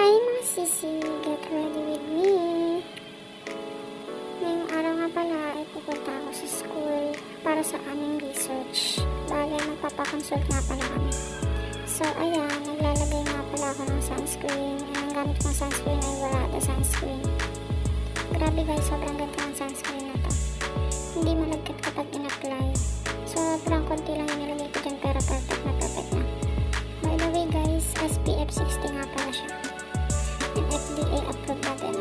Hi mga sisi, get ready with me. Ngayong araw nga pala ay pupunta ako sa school para sa aming research. Bale, magpapakonsult nga pala kami. So ayan, naglalagay nga pala ako ng sunscreen. Ang gamit kong sunscreen ay Warada sunscreen. Grabe guys, sobrang ganda ng sunscreen na to. Hindi malagkit kapag in-apply. So sobrang konti lang yung nilagay ko dyan pero perfect na. By the way guys, SPF 60 nga pala siya. And FDA approved na din.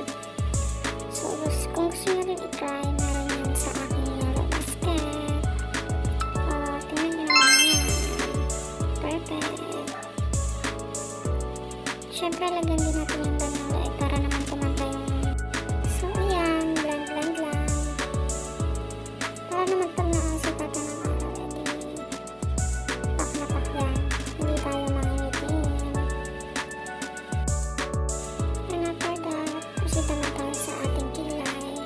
So kung gusto nyo rin i-try, meron yan sa aking yellow basket. Tingnan nyo naman yan. Perfect. Syempre lagyan din natin yung vanilla para naman kumanta yung... So ayan, blend lang. Para naman pag nakasikatan ng araw, edi pak na pak yan. Hindi tayo mangingitin. And after that, proceed naman tayo sa ating kilay.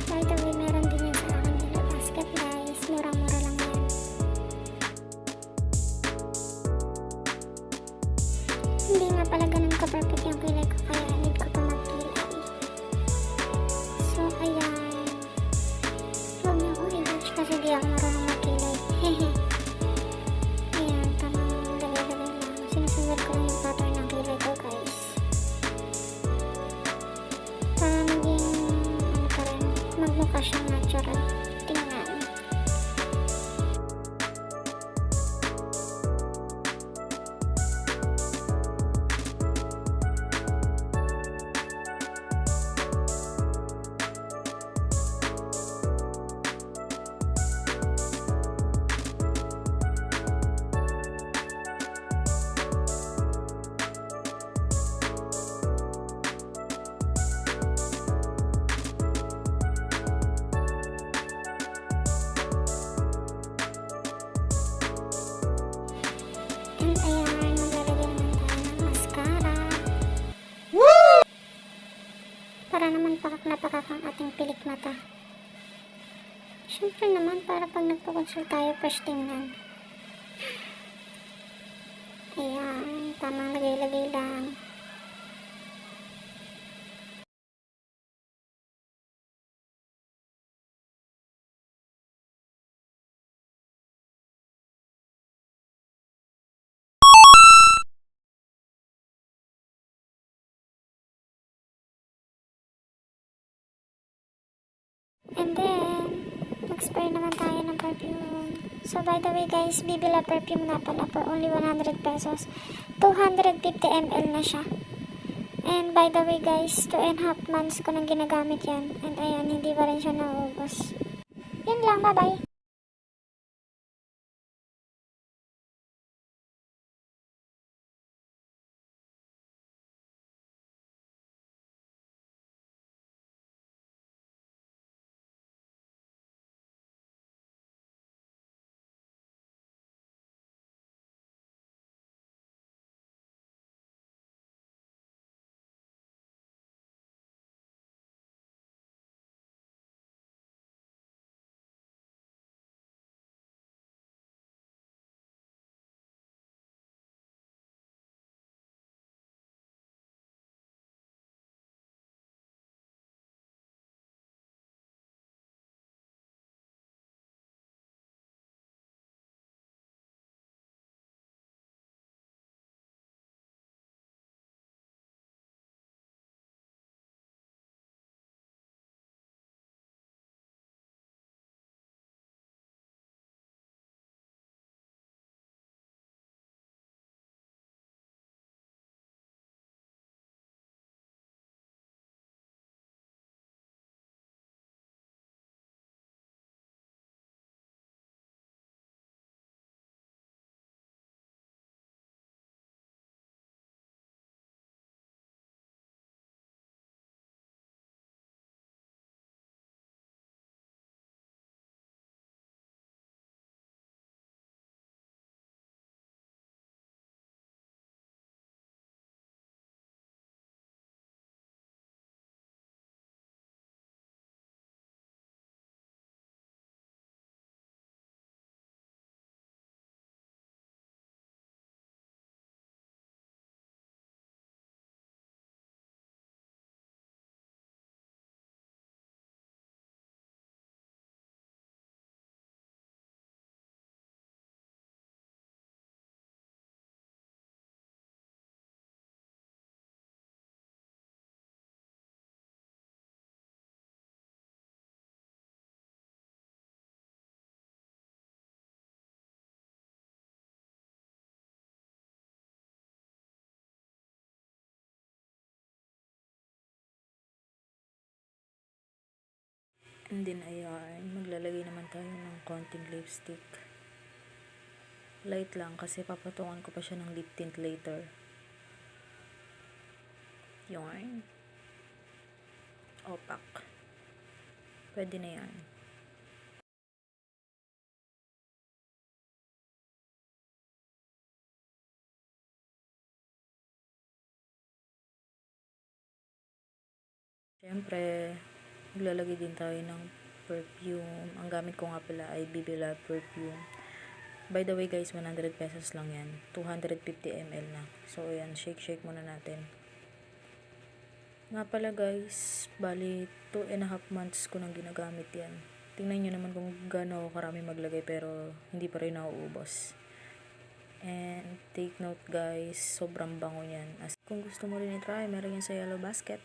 By the way, meron din yan sa aking yellow basket guys. Murang-mura lang yan. Hindi nga pala ganun ka-perfect yung kilay ko, kaya need ko pa magkilay. So ayan, huwag niyo ako i-judge kasi di ako marunong magkilay. Ayan, tamang lagay-lagay lang. Sinusunod ko lang yung pattern ng kilay ko guys. Para maging, pa rin, magmukha siyang natural. Tingnan. And ayan, maglalagay naman tayo ng mascara. Para naman pakak na pakak ang ating pilik mata. Siyempre naman, para pag nagpakonsult tayo, fresh tingnan. Ayan, tamang lagay-lagay lang. And then, mag-spray naman tayo ng perfume. So by the way guys, Bibila perfume na pala for only 100 pesos. 250 ml na siya. And by the way guys, 2.5 months ko nang ginagamit yan. And ayan, hindi pa rin siya naubos. Yun lang, bye-bye. And then, ayan, maglalagay naman tayo ng konting lipstick. Light lang kasi papatungan ko pa siya ng lip tint later. Yarn. Opak. Pwede na yan. Siyempre, maglalagay din tayo ng perfume. Ang gamit ko nga pala ay BB Love perfume. By the way guys, 100 pesos lang yan. 250 ml na. So, ayan, shake muna natin. Nga pala guys, bali 2.5 months ko nang ginagamit yan. Tingnan nyo naman kung gaano karami maglagay pero hindi pa rin nauubos. And take note guys, sobrang bango yan. As kung gusto mo rin i-try, meron yan sa Yellow Basket.